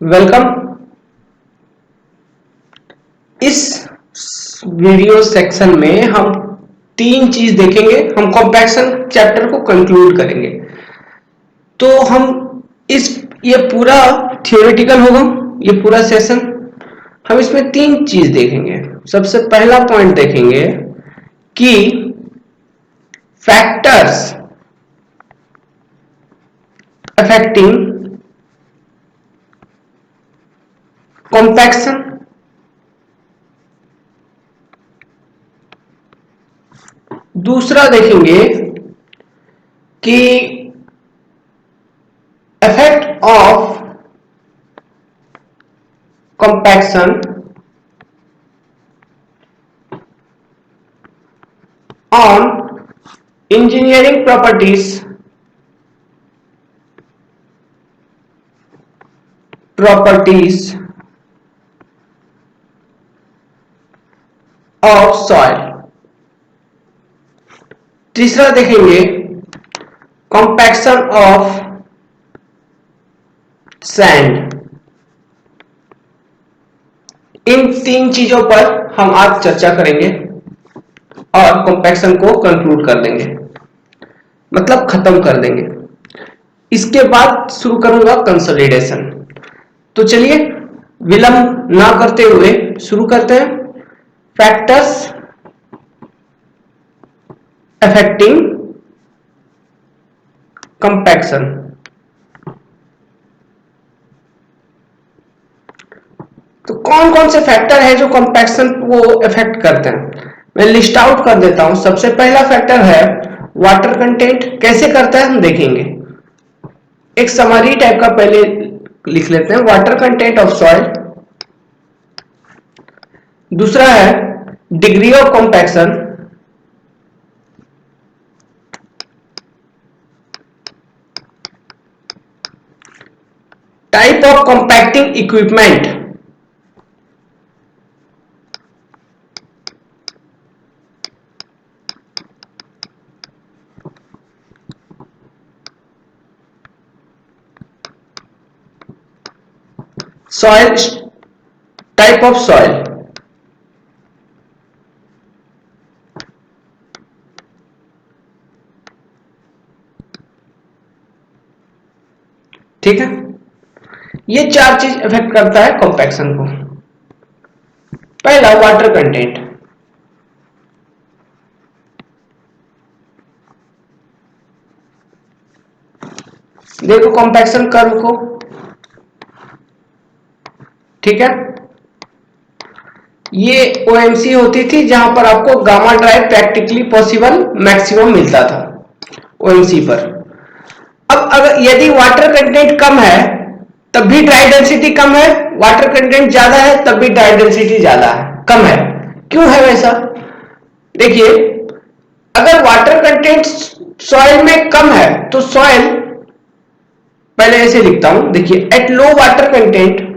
Welcome. इस video section में हम तीन चीज देखेंगे। हम कॉम्पैक्शन चैप्टर को कंक्लूड करेंगे। तो हम ये पूरा थियोरेटिकल होगा। ये पूरा सेशन हम इसमें तीन चीज देखेंगे। सबसे पहला पॉइंट देखेंगे कि फैक्टर्स अफेक्टिंग कॉम्पैक्शन। दूसरा देखेंगे कि effect of compaction on engineering properties of soil। तीसरा देखेंगे compaction of sand। इन तीन चीजों पर हम आज चर्चा करेंगे और कॉम्पैक्शन को कंक्लूड कर देंगे, मतलब खत्म कर देंगे। इसके बाद शुरू करूंगा कंसोलिडेशन। तो चलिए विलंब ना करते हुए शुरू करते हैं। Factors affecting compaction. तो कौन कौन से फैक्टर है जो कंपैक्शन को इफेक्ट करते हैं, मैं लिस्ट आउट कर देता हूं। सबसे पहला फैक्टर है वाटर कंटेंट। कैसे करता है हम देखेंगे। एक समरी टाइप का पहले लिख लेते हैं, वाटर कंटेंट ऑफ सॉइल। दूसरा है degree of compaction. Type of compacting equipment. Soil, type of soil. ठीक है, ये चार चीज इफेक्ट करता है कॉम्पैक्शन को। पहला वाटर कंटेंट। देखो कॉम्पैक्शन कर्व को, ठीक है। ये ओएमसी होती थी जहां पर आपको gamma drive practically possible maximum मिलता था ओएमसी पर। अब अगर यदि वाटर कंटेंट कम है तब भी ड्राई डेंसिटी कम है, वाटर कंटेंट ज्यादा है तब भी ड्राई डेंसिटी ज्यादा है, कम है। क्यों है वैसा? देखिए, अगर वाटर कंटेंट सॉइल में कम है तो सॉइल, पहले ऐसे लिखता हूं, देखिए, at low water content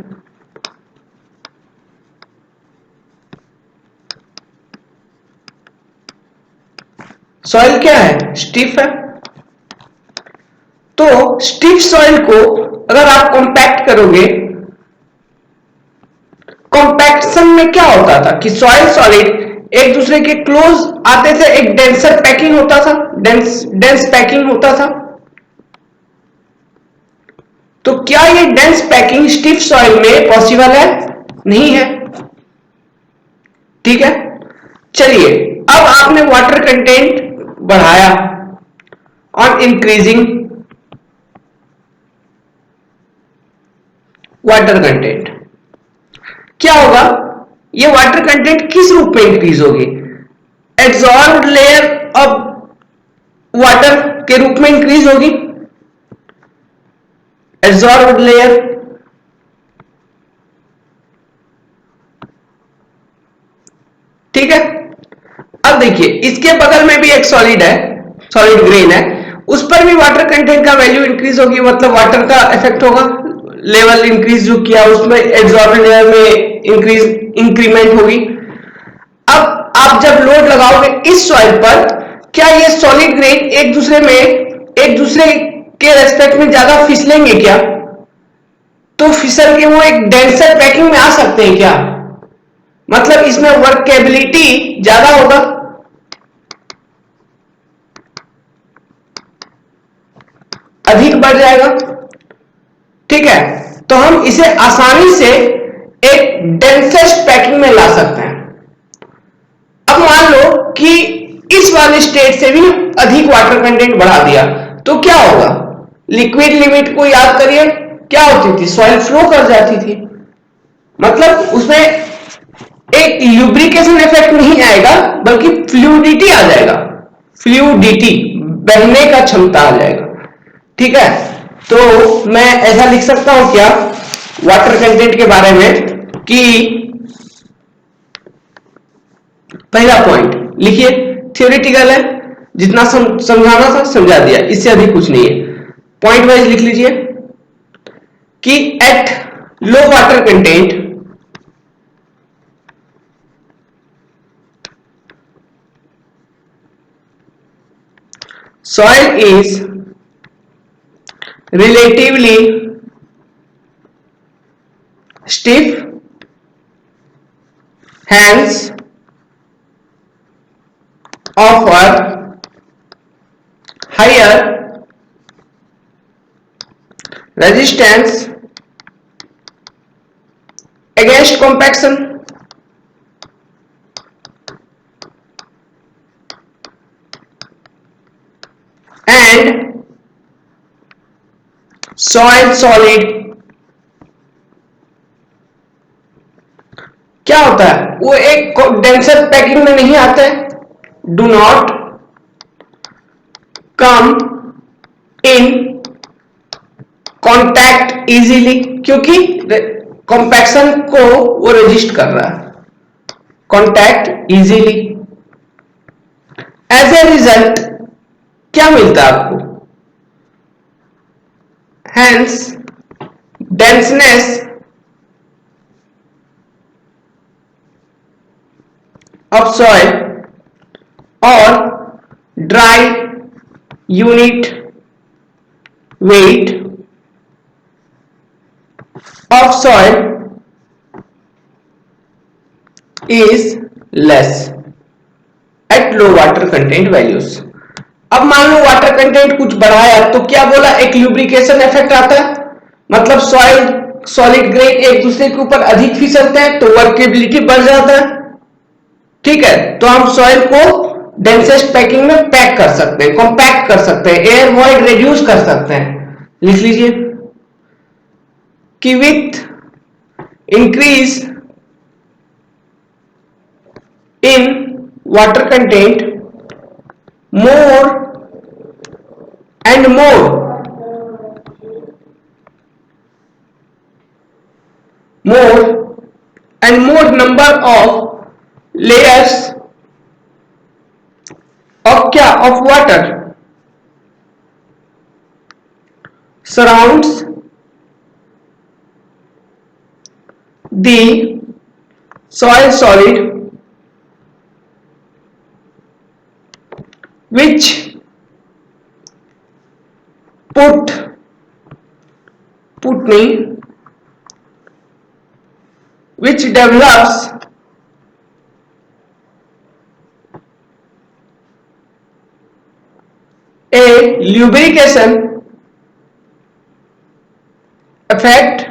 soil क्या है? स्टिफ है। तो स्टिफ सॉइल को अगर आप कॉम्पैक्ट करोगे, कॉम्पैक्शन में क्या होता था कि सॉइल सॉलिड एक दूसरे के क्लोज आते थे, एक डेंसर पैकिंग होता था, डेंस पैकिंग होता था। तो क्या ये डेंस पैकिंग स्टिफ सॉइल में पॉसिबल है? नहीं है। ठीक है, चलिए, अब आपने वाटर कंटेंट बढ़ाया और इंक्रीजिंग वाटर कंटेंट, क्या होगा? ये वाटर कंटेंट किस रूप में इंक्रीज होगी? एब्जॉर्ब्ड लेयर ऑफ वाटर के रूप में इंक्रीज होगी। एब्जॉर्ब्ड लेयर, ठीक है। अब देखिए, इसके बगल में भी एक सॉलिड है, सॉलिड ग्रेन है, उस पर भी वाटर कंटेंट का वैल्यू इंक्रीज होगी, मतलब वाटर का इफेक्ट होगा। लेवल इंक्रीज जो किया उसमें एब्जॉर्बेंट लेयर में इंक्रीमेंट होगी। अब आप जब लोड लगाओगे इस सॉइल पर, क्या ये सॉलिड ग्रेन एक दूसरे में, एक दूसरे के रेस्पेक्ट में ज्यादा फिसलेंगे क्या? तो फिसल के वो एक डेंसर पैकिंग में आ सकते हैं क्या? मतलब इसमें वर्केबिलिटी ज्यादा होगा, अधिक बढ़ जाएगा। ठीक है, तो हम इसे आसानी से एक डेंसेस्ट पैकिंग में ला सकते हैं। अब मान लो कि इस वाले स्टेट से भी अधिक वाटर कंटेंट बढ़ा दिया तो क्या होगा? लिक्विड लिमिट को याद करिए, क्या होती थी? सॉइल फ्लो कर जाती थी। मतलब उसमें एक ल्यूब्रिकेशन इफेक्ट नहीं आएगा बल्कि फ्लूइडिटी आ जाएगा, फ्लूइडिटी, बहने का क्षमता आ जाएगा। ठीक है, तो मैं ऐसा लिख सकता हूं क्या वाटर कंटेंट के बारे में कि पहला पॉइंट लिखिए, थ्योरेटिकल है, जितना समझाना था समझा दिया, इससे अधिक कुछ नहीं है। पॉइंट वाइज लिख लीजिए कि at low water content soil is relatively stiff, hence offer higher resistance against compaction and soil solid। क्या होता है? वो एक डेंसर पैकिंग में नहीं आते, do not come in contact easily, क्योंकि कॉम्पैक्शन को वो रेजिस्ट कर रहा है, contact easily. As a result क्या मिलता है आपको? हैंस डेंसनेस ऑफ सॉइल और dry unit weight of soil is less at low water content values। अब मान लो वाटर कंटेंट कुछ बढ़ाया तो क्या बोला? एक ल्यूब्रिकेशन इफेक्ट आता है, मतलब सॉइल सॉलिड ग्रेन एक दूसरे के ऊपर अधिक फिसलते हैं तो वर्केबिलिटी बढ़ जाता है। ठीक है, तो हम सॉइल को डेंसेस्ट पैकिंग में पैक कर सकते हैं, कॉम्पैक्ट कर सकते हैं, एयर वॉइड रिड्यूस कर सकते हैं। लिख लीजिए कि with increase in water content more and more number of layers of क्या of water surrounds the soil solid which put me which develops a lubrication effect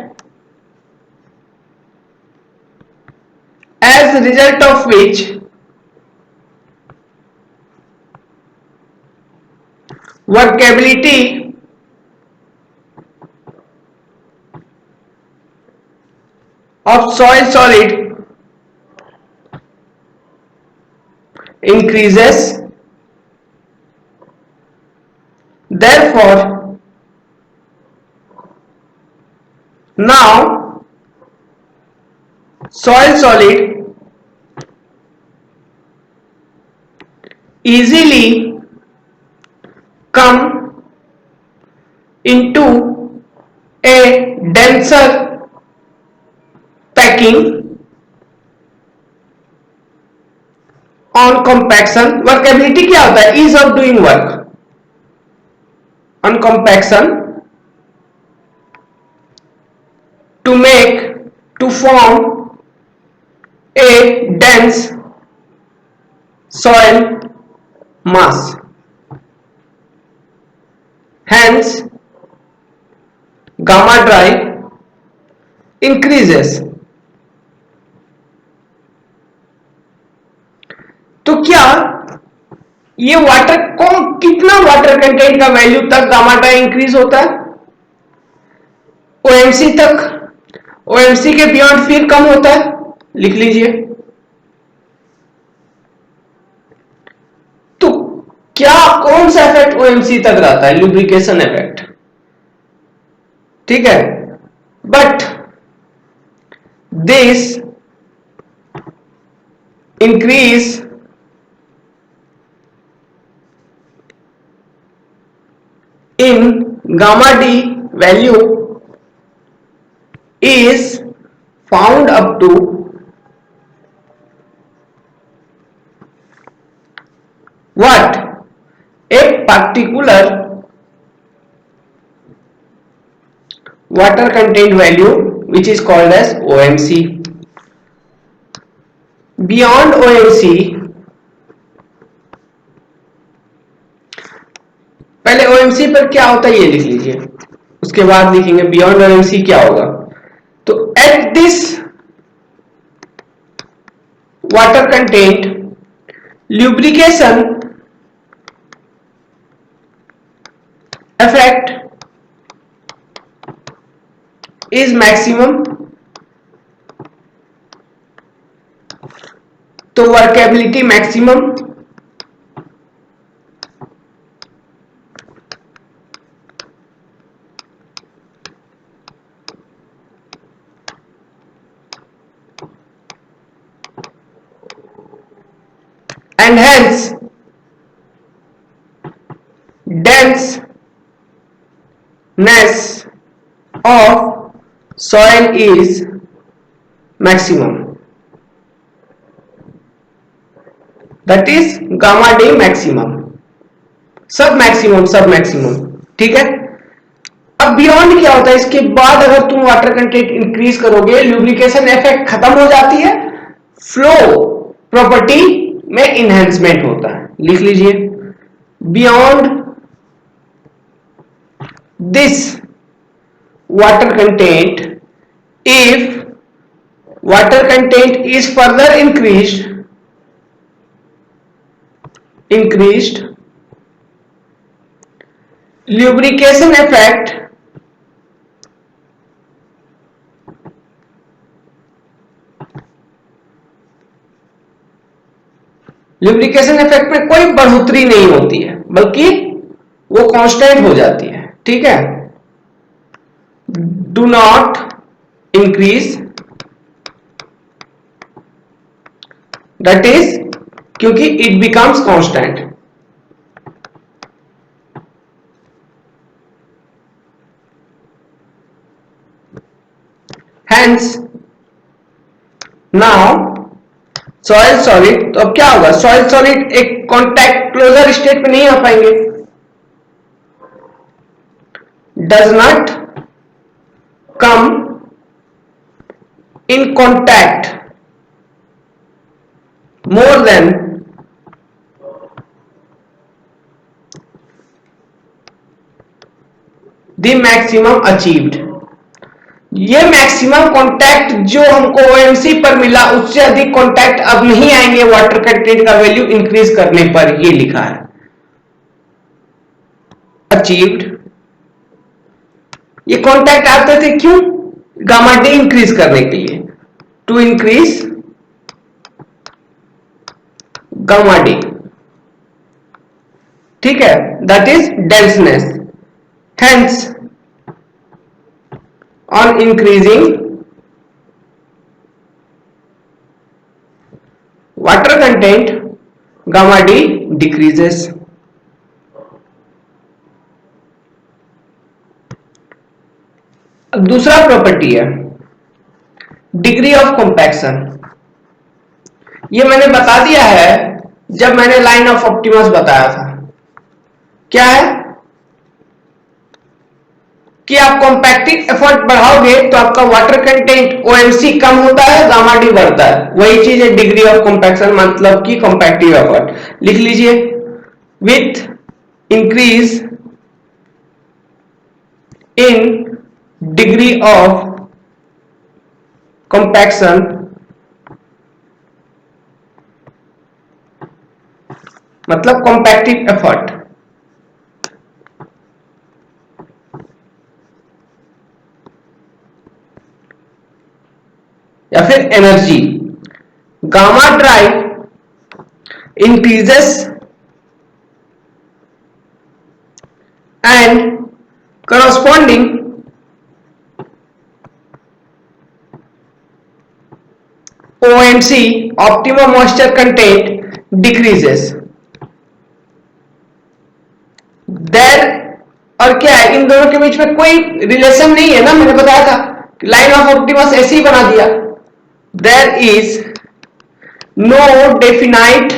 as a result of which workability of soil solid increases। Therefore now soil solid easily come into a denser packing on compaction। Workability क्या होता है? ease of doing work on compaction to to form a dense soil mass. Hence, gamma drive increases. तो क्या ये water कौन कितना water content का value तक गामा ड्राइव इंक्रीज होता है? ओएमसी तक, ओएमसी के बियॉन्ड फिर कम होता है, लिख लीजिए। तो क्या कौन सा इफेक्ट ओएमसी तक रहता है? लुब्रिकेशन इफेक्ट, ठीक है। But this increase in gamma D value is found up to what? A particular water content value which is called as OMC. Beyond OMC, पहले OMC पर क्या होता है ये लिख लीजिए, उसके बाद लिखेंगे बियॉन्ड OMC क्या होगा। तो at this water content lubrication effect is maximum. तो workability maximum, and hence denseness of soil is maximum, that is gamma D maximum, सब मैक्सिमम, ठीक है। अब बियॉन्ड क्या होता है? इसके बाद अगर तुम वाटर कंटेंट इंक्रीज करोगे, ल्यूब्रिकेशन इफेक्ट खत्म हो जाती है, फ्लो प्रॉपर्टी में इनहेंसमेंट होता है, लिख लीजिए। Beyond this water content, if water content is further increased lubrication effect में कोई बढ़ोतरी नहीं होती है, बल्कि वो कांस्टेंट हो जाती है, ठीक है। Do not increase, that is क्योंकि it becomes constant. Hence, now soil solid, तो अब क्या होगा? सॉइल सॉलिड एक कॉन्टैक्ट क्लोजर स्टेट में नहीं आ पाएंगे, does not come in contact more than the maximum achieved. ये मैक्सिमम कांटेक्ट जो हमको ओएमसी पर मिला, उससे अधिक कांटेक्ट अब नहीं आएंगे वाटर कंटेंट का वैल्यू इंक्रीज करने पर, ये लिखा है अचीव्ड। ये कांटेक्ट आते थे क्यों? गामा डी इंक्रीज करने के लिए, टू इंक्रीज गामा डी, ठीक है, that is denseness. Hence on increasing water content, gamma D decreases. अब दूसरा प्रॉपर्टी है डिग्री ऑफ कॉम्पैक्शन। ये मैंने बता दिया है जब मैंने लाइन ऑफ ऑप्टिमस बताया था। क्या है? कि आप कॉम्पैक्टिंग एफर्ट बढ़ाओगे तो आपका वाटर कंटेंट ओएमसी कम होता है, गामा डी बढ़ता है। वही चीज है डिग्री ऑफ कॉम्पैक्शन, मतलब कि कॉम्पैक्टिव एफर्ट। लिख लीजिए, with increase in degree of compaction मतलब कॉम्पैक्टिव एफर्ट, या फिर energy, gamma drive increases and corresponding OMC optimum moisture content decreases देर। और क्या है, इन दोनों के बीच में कोई रिलेशन नहीं है ना, मैंने बताया था लाइन ऑफ ऑप्टिमस ऐसे ही बना दिया। देर इज नो डेफिनाइट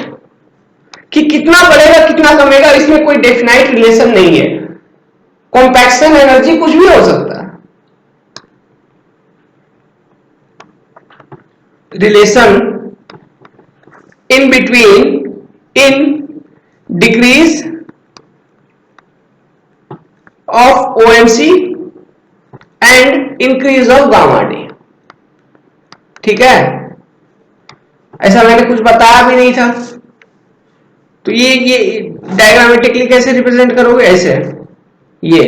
कि कितना बढ़ेगा कितना कमेगा, इसमें कोई डेफिनाइट रिलेशन नहीं है। कॉम्पैक्शन एनर्जी कुछ भी हो सकता है। Relation in between in decrease of OMC and increase of gamma D। ठीक है, ऐसा मैंने कुछ बताया भी नहीं था। तो ये डायग्रामेटिकली कैसे रिप्रेजेंट करोगे, ऐसे ये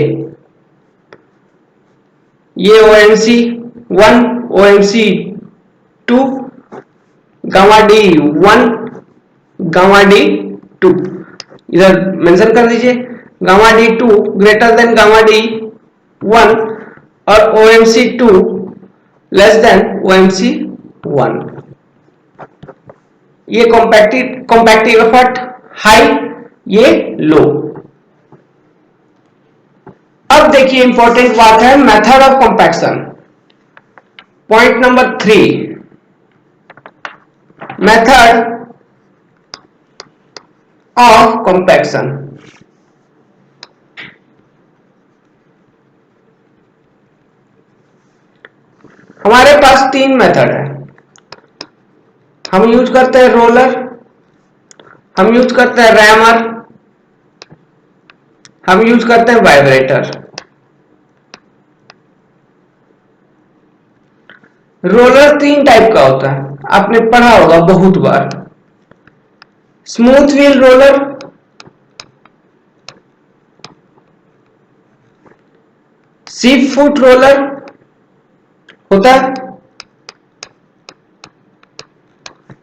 OMC 1 OMC 2 gamma D 1 gamma D 2 इधर मेंशन कर दीजिए। Gamma D 2 greater than gamma D 1 और OMC 2 लेस देन OMC 1। ये कॉम्पैक्टिव एफर्ट हाई, ये लो। अब देखिए इंपॉर्टेंट बात है method of compaction. Point number 3, method of compaction. हमारे पास 3 मेथड है। हम यूज करते हैं रोलर, हम यूज करते हैं रैमर, हम यूज करते हैं वाइब्रेटर। रोलर 3 टाइप का होता है, आपने पढ़ा होगा बहुत बार। स्मूथ व्हील रोलर, सीप फुट रोलर होता है,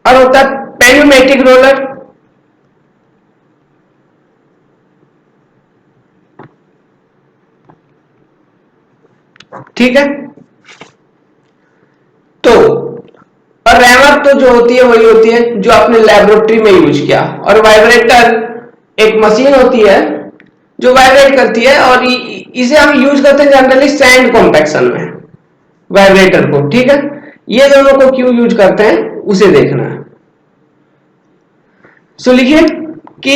और होता है पेन्यूमेटिक रोलर। ठीक है, तो और रैमर तो जो होती है वही होती है जो आपने लेबोरेटरी में यूज किया, और वाइब्रेटर एक मशीन होती है जो वाइब्रेट करती है, और इसे हम यूज करते हैं जनरली सैंड कॉम्पैक्शन में, वाइब्रेटर को। ठीक है, ये दोनों को क्यों यूज करते हैं उसे देखना है। सो लिखिए कि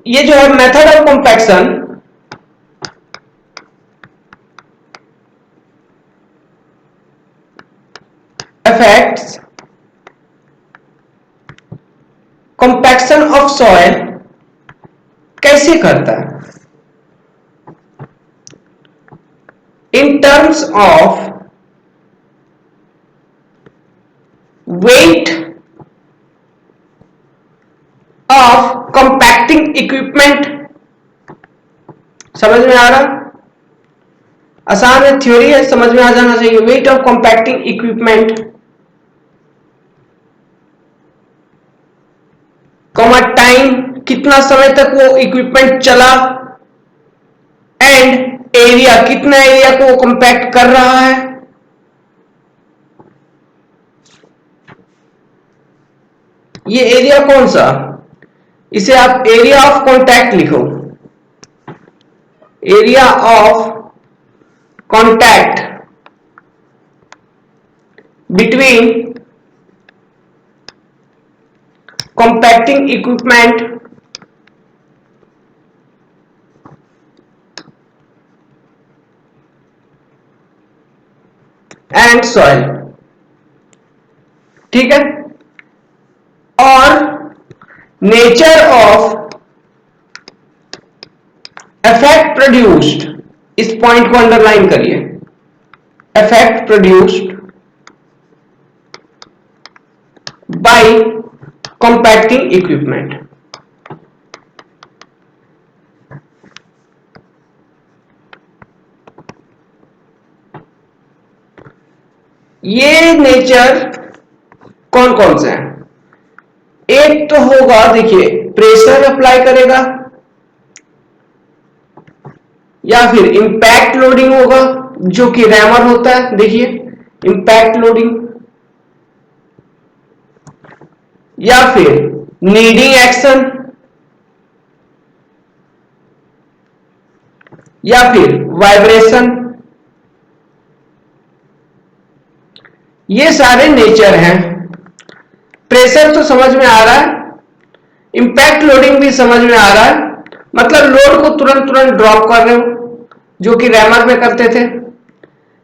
ये जो है method of compaction affects compaction of soil। कैसे करता है? In terms of weight of compacting equipment। समझ में आ रहा? आसान है, थ्योरी है, समझ में आ जाना चाहिए। Weight of compacting equipment, comma time, कितना समय तक वो इक्विपमेंट चला, एंड एरिया, कितना एरिया को वो कॉम्पैक्ट कर रहा है। ये एरिया कौन सा, इसे आप एरिया ऑफ कॉन्टैक्ट लिखो। Area of contact between compacting equipment and soil, ठीक है। और नेचर ऑफ इफेक्ट प्रोड्यूस्ड, इस पॉइंट को अंडरलाइन करिए, effect produced by compacting equipment. ये नेचर कौन कौन से हैं? एक तो होगा, देखिए, प्रेशर अप्लाई करेगा, या फिर इंपैक्ट लोडिंग होगा जो कि रैमर होता है, देखिए इंपैक्ट लोडिंग, या फिर नीडिंग एक्शन, या फिर वाइब्रेशन। ये सारे नेचर हैं। प्रेशर तो समझ में आ रहा है, इंपैक्ट लोडिंग भी समझ में आ रहा है, मतलब लोड को तुरंत तुरंत ड्रॉप कर रहे हो, जो कि रैमर में करते थे।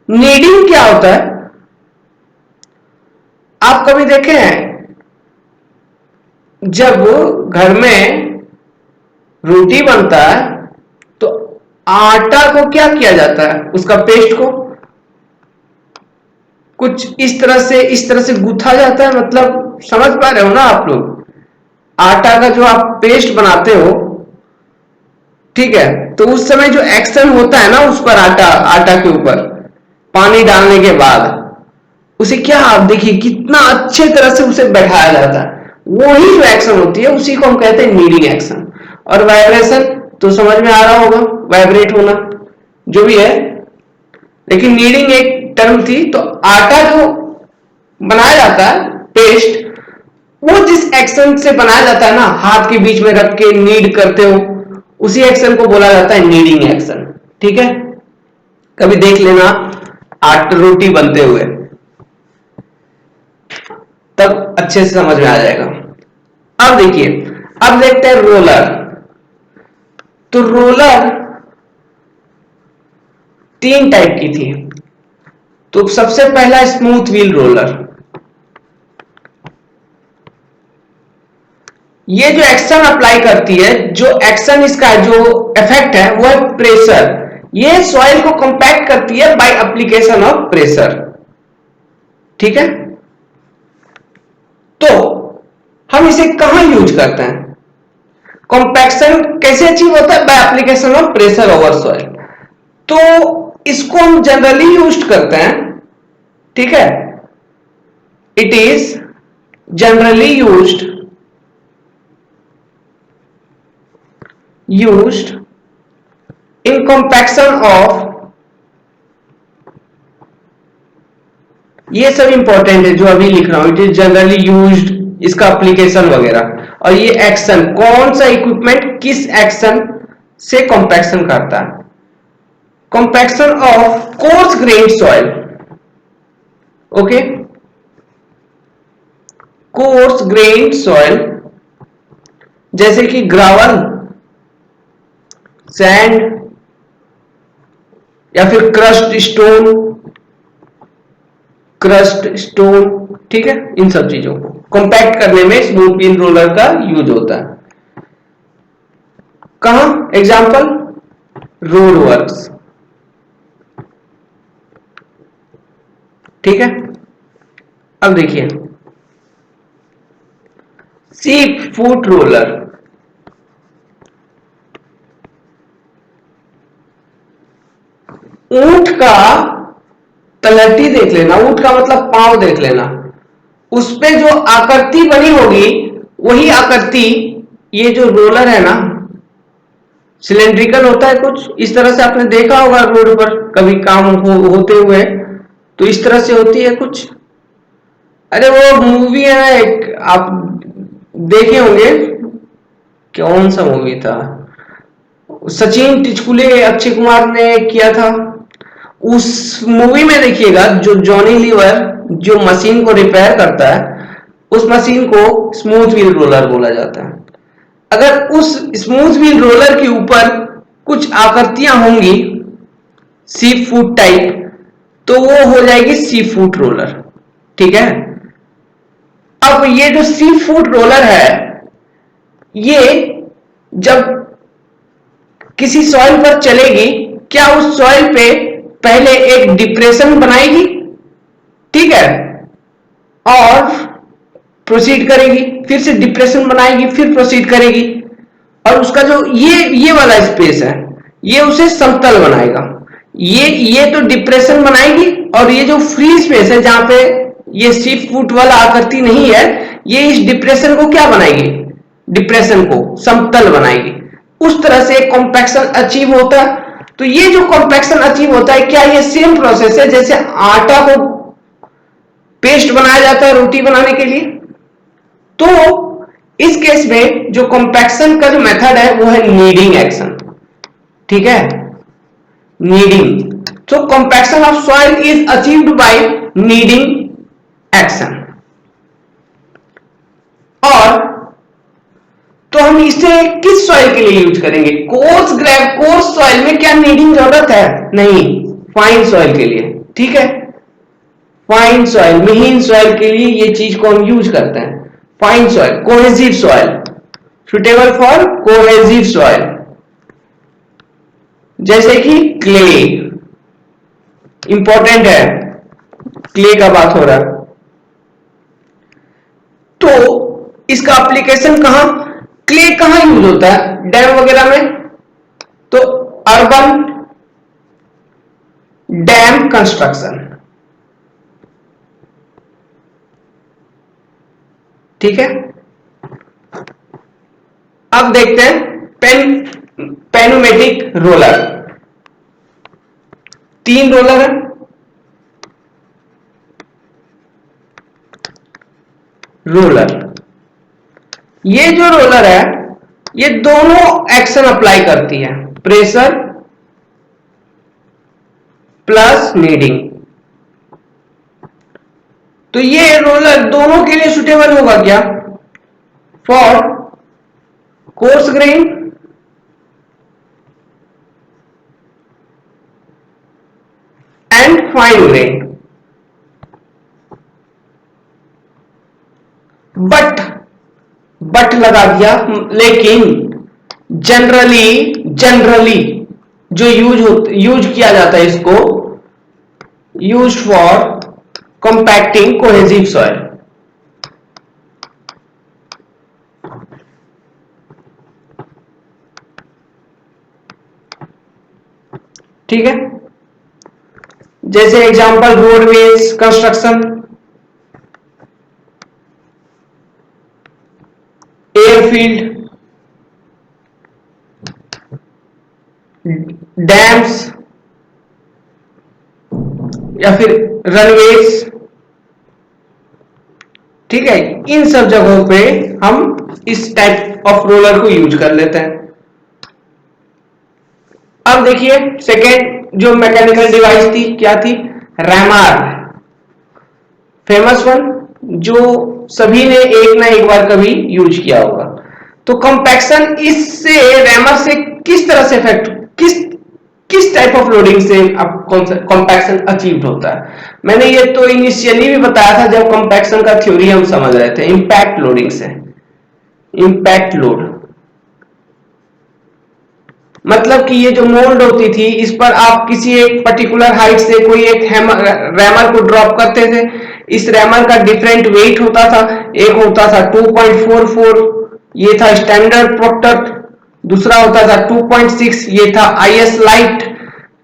नीडिंग क्या होता है? आप कभी देखे हैं जब घर में रोटी बनता है तो आटा को क्या किया जाता है, उसका पेस्ट को कुछ इस तरह से गूंथा जाता है, मतलब समझ पा रहे हो ना आप लोग? आटा का जो आप पेस्ट बनाते हो, ठीक है, तो उस समय जो एक्शन होता है ना उस पर, आटा के ऊपर पानी डालने के बाद उसे क्या, आप देखिए कितना अच्छे तरह से उसे बैठाया जाता है, वही जो एक्शन होती है उसी को हम कहते हैं नीडिंग एक्शन। और वाइब्रेशन तो समझ में आ रहा होगा, वाइब्रेट होना जो भी है, लेकिन नीडिंग एक टर्म थी। तो आटा जो बनाया जाता है पेस्ट, वो जिस एक्शन से बनाया जाता है ना, हाथ के बीच में रख के नीड करते हो, उसी एक्शन को बोला जाता है नीडिंग एक्शन, ठीक है। कभी देख लेना आटा रोटी बनते हुए, तब अच्छे से समझ में आ जाएगा। अब देखिए, अब देखते हैं रोलर। तो रोलर तीन टाइप की थी। तो सबसे पहला स्मूथ व्हील रोलर, ये जो एक्शन अप्लाई करती है, जो एक्शन इसका जो इफेक्ट है वो है प्रेशर। ये सॉइल को कंपैक्ट करती है बाय एप्लीकेशन ऑफ प्रेशर, ठीक है। तो हम इसे कहां यूज करते हैं? कॉम्पैक्शन कैसे अचीव होता है? By application of pressure over soil. तो इसको हम जनरली यूज करते हैं, ठीक है। It is generally used in compaction of, ये सब इंपॉर्टेंट है जो अभी लिख रहा हूं, इट इज जनरली यूज्ड, इसका एप्लीकेशन वगैरह। और ये एक्शन, कौन सा इक्विपमेंट किस एक्शन से कॉम्पैक्शन करता है? Compaction of course grain soil, okay, course grain soil, जैसे कि ग्रावल, सैंड, या फिर क्रस्ट स्टोन, ठीक है। इन सब चीजों को कॉम्पैक्ट करने में स्मूथ व्हील रोलर का यूज होता है। कहां? एग्जांपल, रोड वर्क्स, ठीक है। अब देखिए, शीप फुट रोलर, ऊंट का तलहटी देख लेना, ऊंट का मतलब पांव देख लेना, उस पे जो आकृति बनी होगी वही आकृति ये जो रोलर है ना, सिलेंड्रिकल होता है कुछ इस तरह से, आपने देखा होगा रोड पर कभी काम होते हुए, तो इस तरह से होती है कुछ। अरे वो मूवी है ना एक, आप देखे होंगे, कौन सा मूवी था, सचिन टिचकुले अक्षय कुमार ने किया था, उस मूवी में देखिएगा जो जॉनी लीवर जो मशीन को रिपेयर करता है, उस मशीन को स्मूथ व्हील रोलर बोला जाता है। अगर उस स्मूथ व्हील रोलर के ऊपर कुछ आकृतियां होंगी शीप फुट टाइप, तो वो हो जाएगी सी फूट रोलर। ठीक है, अब ये जो सी फूट रोलर है, ये जब किसी सॉइल पर चलेगी, क्या उस सॉइल पे पहले एक डिप्रेशन बनाएगी, ठीक है, और प्रोसीड करेगी, फिर से डिप्रेशन बनाएगी, फिर प्रोसीड करेगी, और उसका जो ये वाला स्पेस है, ये उसे समतल बनाएगा। ये तो डिप्रेशन बनाएगी, और ये जो फ्री स्पेस है जहां पे ये सी फूट वाला आकृति नहीं है, ये इस डिप्रेशन को क्या बनाएगी, डिप्रेशन को समतल बनाएगी। उस तरह से कॉम्पैक्शन अचीव होता है। तो ये जो कॉम्पैक्शन अचीव होता है, क्या ये सेम प्रोसेस है जैसे आटा को पेस्ट बनाया जाता है रोटी बनाने के लिए? तो इस केस में जो कॉम्पैक्शन का जो मेथड है वो है नीडिंग एक्शन। ठीक है, नीडिंग। तो compaction of soil is achieved by kneading action. और तो हम इसे किस सॉइल के लिए यूज करेंगे? कोर्स सॉइल में क्या नीडिंग जरूरत है? नहीं, फाइन सॉइल के लिए। ठीक है, फाइन सॉइल, महीन सॉइल के लिए ये चीज को हम यूज करते हैं। Fine soil, cohesive soil, suitable for cohesive soil, जैसे कि क्ले। इंपॉर्टेंट है, क्ले का बात हो रहा है। तो इसका एप्लीकेशन कहां, क्ले कहां यूज होता है? डैम वगैरह में। तो अर्बन डैम कंस्ट्रक्शन। ठीक है, अब देखते हैं पेनोमेटिक रोलर। 3 रोलर है। रोलर, ये जो रोलर है, ये दोनों एक्शन अप्लाई करती है, प्रेशर प्लस नीडिंग। तो ये रोलर दोनों के लिए सुटेबल होगा क्या? For coarse grain and fine grain. But लगा दिया, लेकिन जनरली जो यूज किया जाता है इसको, use for compacting cohesive soil. ठीक है, जैसे example roadways construction, airfield, dams, या फिर रनवेज। ठीक है, इन सब जगहों पे हम इस टाइप ऑफ रोलर को यूज कर लेते हैं। अब देखिए सेकेंड जो मैकेनिकल डिवाइस थी, क्या थी? रैमर, फेमस वन, जो सभी ने एक ना एक बार कभी यूज किया होगा। तो कंपैक्शन इससे, रैमर से किस तरह से इफेक्ट, किस टाइप ऑफ लोडिंग से अब कंपैक्शन अचीव्ड होता है? मैंने ये तो इनिशियली भी बताया था जब कंपैक्शन का थ्योरी हम समझ रहे थे, इंपैक्ट लोडिंग से। इंपैक्ट लोड मतलब कि ये जो मोल्ड होती थी, इस पर आप किसी एक पर्टिकुलर हाइट से कोई एक रैमर को ड्रॉप करते थे। इस रैमर का डिफरेंट वेट होता था। एक होता था 2.44, ये था स्टैंडर्ड प्रोक्टर। दूसरा होता था 2.6, ये था आईएस लाइट।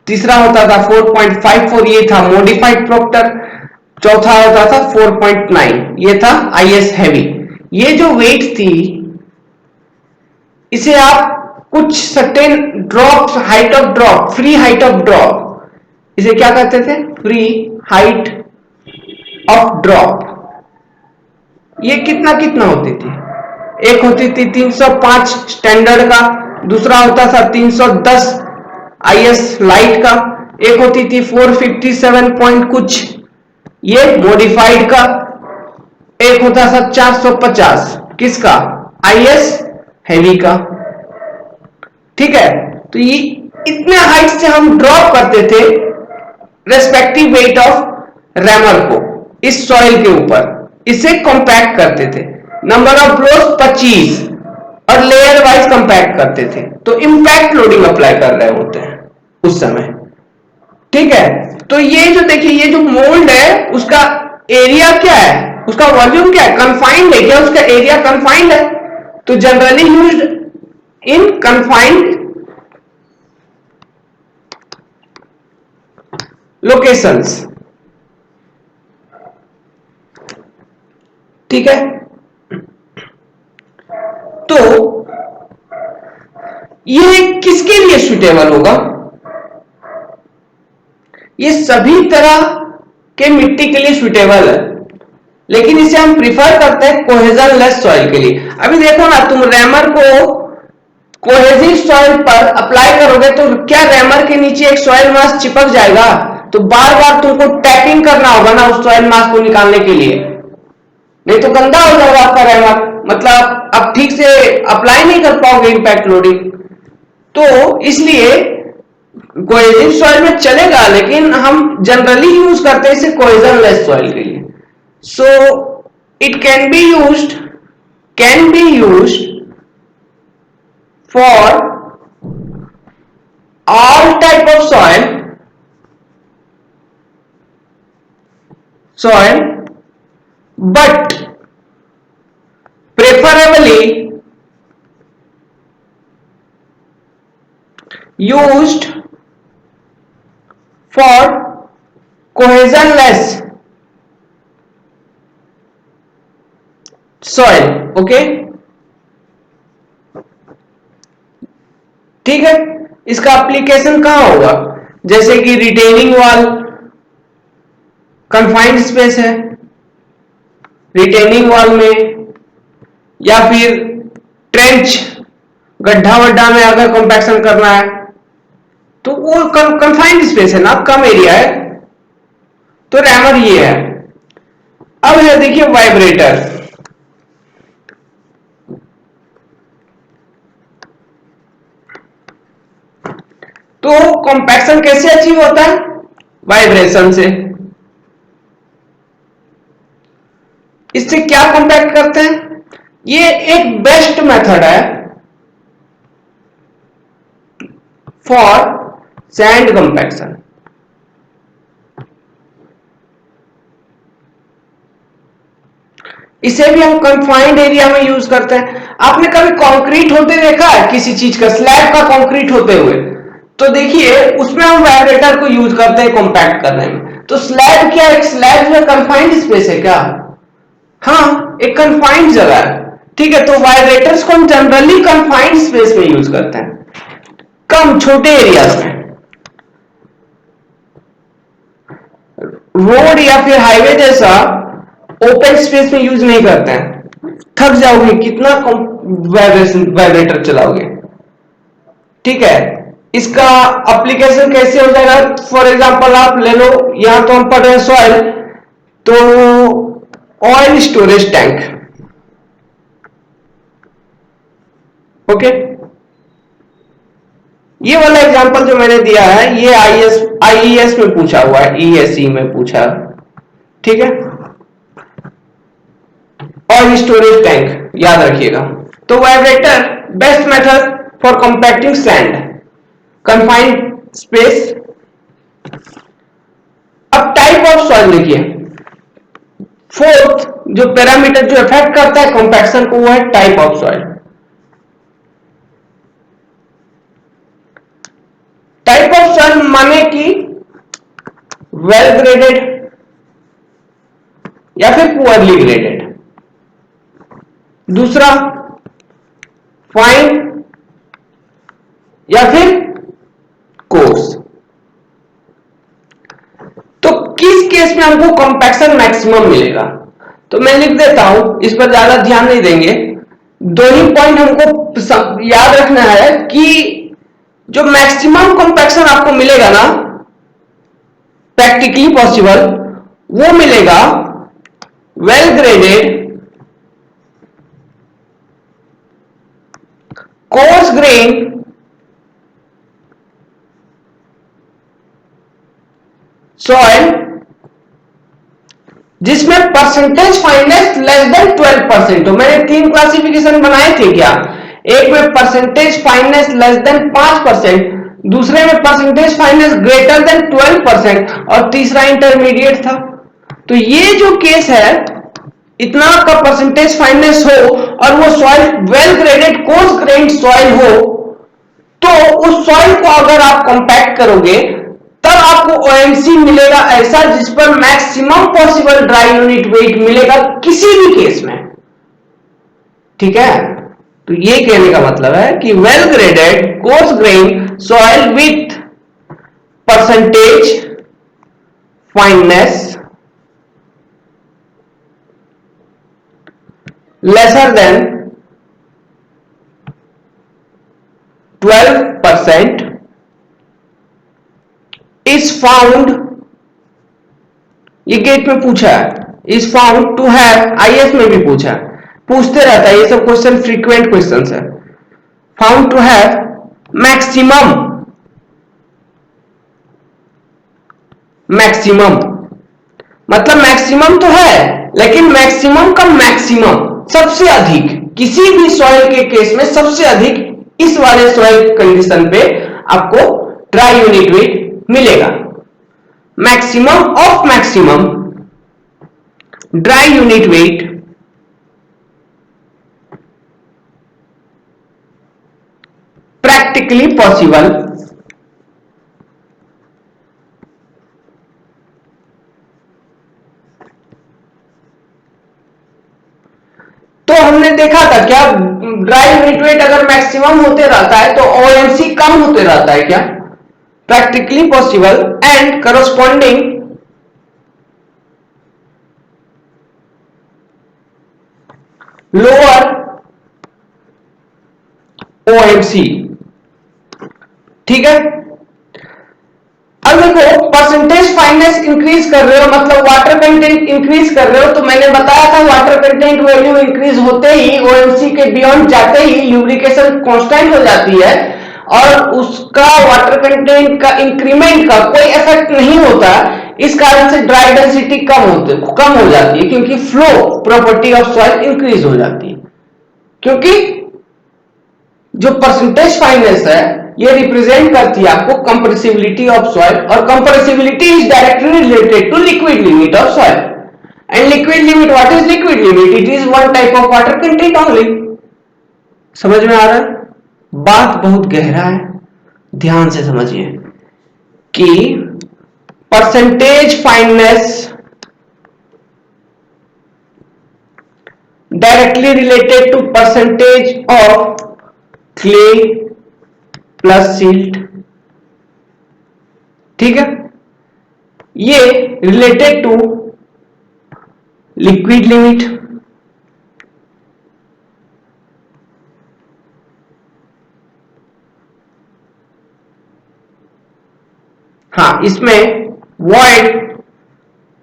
तीसरा होता था 4.54, ये था मॉडिफाइड प्रोक्टर। चौथा होता था 4.9, ये था आईएस हैवी। ये जो वेट थी, इसे आप कुछ certain drop, height of drop, free height of drop, इसे क्या कहते थे? Free height of drop. ये कितना कितना होती थी? एक होती थी 305 स्टैंडर्ड का, दूसरा होता था 310 आईएस लाइट का, एक होती थी 457 पॉइंट कुछ, ये मॉडिफाइड का, एक होता था 450, किसका? आईएस हैवी का। ठीक है, तो ये इतने हाइट से हम ड्रॉप करते थे रेस्पेक्टिव वेट ऑफ रैमर को इस सॉइल के ऊपर, इसे कॉम्पैक्ट करते थे। नंबर ऑफ ब्लोस 25 और लेयर वाइज कंपैक्ट करते थे। तो इंपैक्ट लोडिंग अप्लाई कर रहे होते हैं उस समय, ठीक है। तो ये जो देखिए, ये जो मोल्ड है उसका एरिया क्या है, उसका वॉल्यूम क्या है, कन्फाइंड है क्या, उसका एरिया कन्फाइंड है। तो generally used in confined locations, ठीक है। तो ये किसके लिए सुटेबल होगा, ये सभी तरह के मिट्टी के लिए सुटेबल है, लेकिन इसे हम प्रिफर करते हैं कोहेजन लेस सॉइल के लिए। अभी देखो ना, तुम रैमर को कोहेजिव सॉइल पर अप्लाई करोगे तो क्या रैमर के नीचे एक सॉइल मास चिपक जाएगा, तो बार बार तुमको टैपिंग करना होगा ना उस सॉइल मास को निकालने के लिए, नहीं तो गंदा हो जाएगा आपका रैमर, मतलब आप ठीक से अप्लाई नहीं कर पाओगे इम्पैक्ट लोडिंग। तो इसलिए कोहेजिव सॉइल में चलेगा, लेकिन हम जनरली यूज करते हैं इसे कोहेजन लेस सॉइल के लिए। So it can be used for all type of soil, but preferably used for cohesionless soil, okay, ठीक है। इसका एप्लीकेशन कहां होगा, जैसे कि रिटेनिंग वॉल, कन्फाइंड स्पेस है रिटेनिंग वॉल में, या फिर ट्रेंच, गड्ढा वड्ढा में अगर कॉम्पैक्शन करना है तो वो कन्फाइंड स्पेस है ना, कम एरिया है। तो रैमर ये है। अब है देखिए वाइब्रेटर। तो कॉम्पैक्शन कैसे अचीव होता है, वाइब्रेशन से। इससे क्या कॉम्पैक्ट करते हैं, ये एक बेस्ट मेथड है फॉर सैंड कंपैक्शन। इसे भी हम कन्फाइंड एरिया में यूज करते हैं। आपने कभी कंक्रीट होते देखा है, किसी चीज का स्लैब का कंक्रीट होते हुए, तो देखिए उसमें हम वाइब्रेटर को यूज करते हैं कॉम्पैक्ट करने में। तो स्लैब क्या, एक स्लैब में कन्फाइंड स्पेस है क्या, हाँ एक कन्फाइंड जगह है, ठीक है। तो वाइब्रेटर्स को हम जनरली कन्फाइंड स्पेस में यूज करते हैं, कम छोटे एरियाज में। रोड या फिर हाईवे जैसा ओपन स्पेस में यूज नहीं करते हैं, थक जाओगे कितना वाइब्रेटर चलाओगे, ठीक है। इसका एप्लीकेशन कैसे हो जाएगा, फॉर एग्जांपल आप ले लो, यहां तो हम पढ़ रहे हैं सॉइल, तो ऑयल स्टोरेज टैंक, ओके। ये वाला एग्जांपल जो मैंने दिया है ये आईईएस में पूछा हुआ है, ईएसई में पूछा, ठीक है। ऑयल स्टोरेज टैंक याद रखिएगा। तो vibrator best method for compacting sand, confined space. अब टाइप ऑफ सॉइल देखिए, फोर्थ जो पैरामीटर जो इफेक्ट करता है कॉम्पैक्शन को, वो है type of soil. Type of soil माने कि वेल ग्रेडेड या फिर पुअरली ग्रेडेड, दूसरा फाइन या फिर कोर्स। तो किस केस में हमको कॉम्पैक्शन मैक्सिमम मिलेगा, तो मैं लिख देता हूं, इस पर ज्यादा ध्यान नहीं देंगे। दो ही पॉइंट हमको याद रखना है कि जो मैक्सिमम कॉम्पैक्शन आपको मिलेगा ना, प्रैक्टिकली पॉसिबल, वो मिलेगा well graded, coarse grain, soil जिसमें परसेंटेज फाइनेस लेस देन 12% हो। मैंने 3 क्लासिफिकेशन बनाए थे क्या, एक में परसेंटेज फाइनेस लेस देन 5%, दूसरे में परसेंटेज फाइनेस ग्रेटर देन 12% और तीसरा इंटरमीडिएट था। तो ये जो केस है, इतना का परसेंटेज फाइनेस हो और वो soil well graded course grand soil हो, तो उस सॉइल को अगर आप कंपैक्ट करोगे तब आपको ओएमसी मिलेगा ऐसा जिस पर maximum possible dry unit wait मिलेगा किसी भी केस में। ठीक है, तो ये कहने का मतलब है कि well graded coarse grain soil with percentage fineness lesser than 12% is found, ये गेट में पूछा है, is found to have, IAS में भी पूछा है, पूछते रहता है ये सब क्वेश्चन, फ्रीक्वेंट क्वेश्चन है। Found to have maximum, maximum मतलब मैक्सिमम तो है लेकिन मैक्सिमम का मैक्सिमम सबसे अधिक, किसी भी सॉइल के केस में सबसे अधिक इस वाले सॉइल कंडीशन पे आपको ड्राई यूनिट वेट मिलेगा। Maximum of maximum dry unit wait practically possible तो हमने देखा था क्या, ड्राई यूनिट वेट अगर मैक्सिमम होते रहता है तो ओएमसी कम होते रहता है क्या, practically possible and corresponding lower OMC. ठीक है, अब देखो परसेंटेज फाइननेस इंक्रीज कर रहे हो मतलब वाटर कंटेंट इंक्रीज कर रहे हो, तो मैंने बताया था वाटर कंटेंट वैल्यू इंक्रीज होते ही, ओएमसी के बियॉन्ड जाते ही ल्यूब्रिकेशन कांस्टेंट हो जाती है और उसका वाटर कंटेंट का इंक्रीमेंट का कोई इफेक्ट नहीं होता। इस कारण से ड्राई डेंसिटी कम हो जाती है क्योंकि flow property of soil increase हो जाती है। क्योंकि जो परसेंटेज फाइननेस है ये रिप्रेजेंट करती है आपको कंप्रेसिबिलिटी ऑफ सॉइल, और compressibility is directly related to liquid limit of soil. And liquid limit, what is liquid limit? It is one type of water content only. समझ में आ रहा है? बात बहुत गहरा है, ध्यान से समझिए कि percentage fineness directly related to percentage of clay plus silt. ठीक है, ये रिलेटेड टू लिक्विड लिमिट, हाँ इसमें वॉइड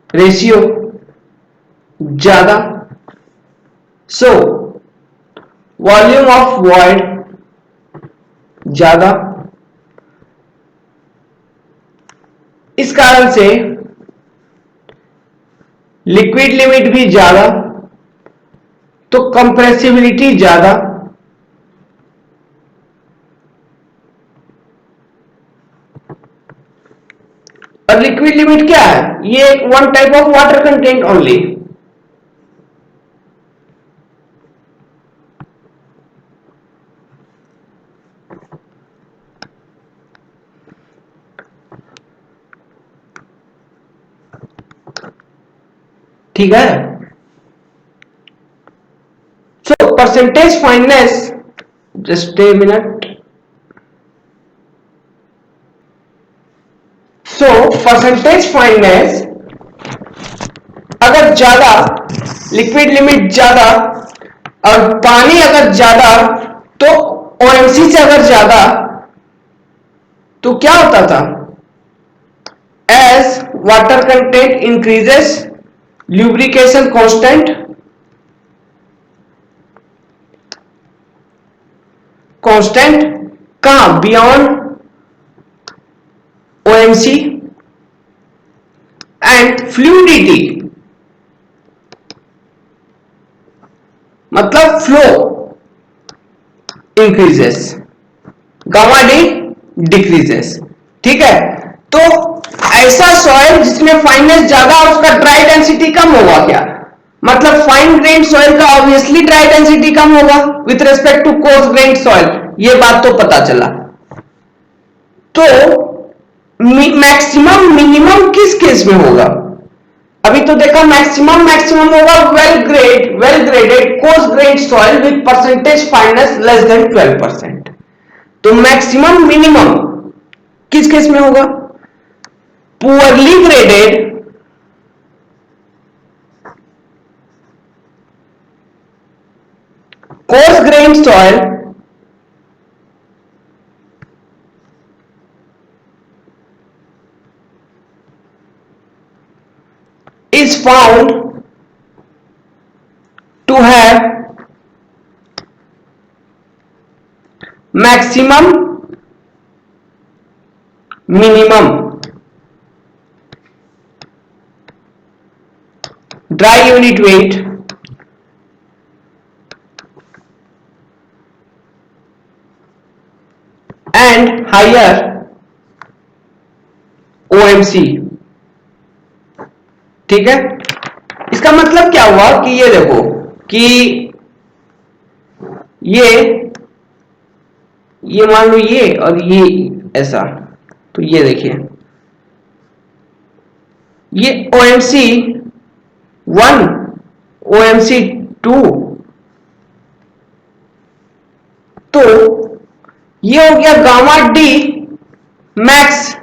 रेशियो ज्यादा, सो वॉल्यूम ऑफ वॉइड ज्यादा, इस कारण से लिक्विड लिमिट भी ज्यादा, तो कंप्रेसिबिलिटी ज्यादा। और लिक्विड लिमिट क्या है? ये एक one type of water content only. ठीक है, so percentage fineness, just a minute, so percentage fineness अगर ज्यादा, लिक्विड लिमिट ज्यादा और पानी अगर ज्यादा, तो ओएमसी से अगर ज्यादा तो क्या होता था? As water content increases lubrication constant, constant कहां? बियॉन्ड ओएमसी, एंड फ्लूइडिटी मतलब flow increases, gamma d decreases. ठीक है, तो ऐसा सॉइल जिसमें फाइननेस ज्यादा और उसका ड्राई डेंसिटी कम होगा क्या, मतलब फाइन ग्रेन सॉइल का ऑब्वियसली ड्राई डेंसिटी कम होगा with respect to coarse grain soil, ये बात तो पता चला। तो मैक्सिमम मिनिमम किस केस में होगा, अभी तो देखा मैक्सिमम होगा well graded coarse grain soil with percentage fineness less than 12%। तो मैक्सिमम मिनिमम किस केस में होगा, poorly graded coarse grained soil is found to have maximum minimum dry unit weight and higher OMC। ठीक है, इसका मतलब क्या हुआ कि ये देखो कि ये मान लो ये और ये ऐसा, तो ये देखिए ये OMC 1 OMC 2, तो ये हो गया गामा डी मैक्स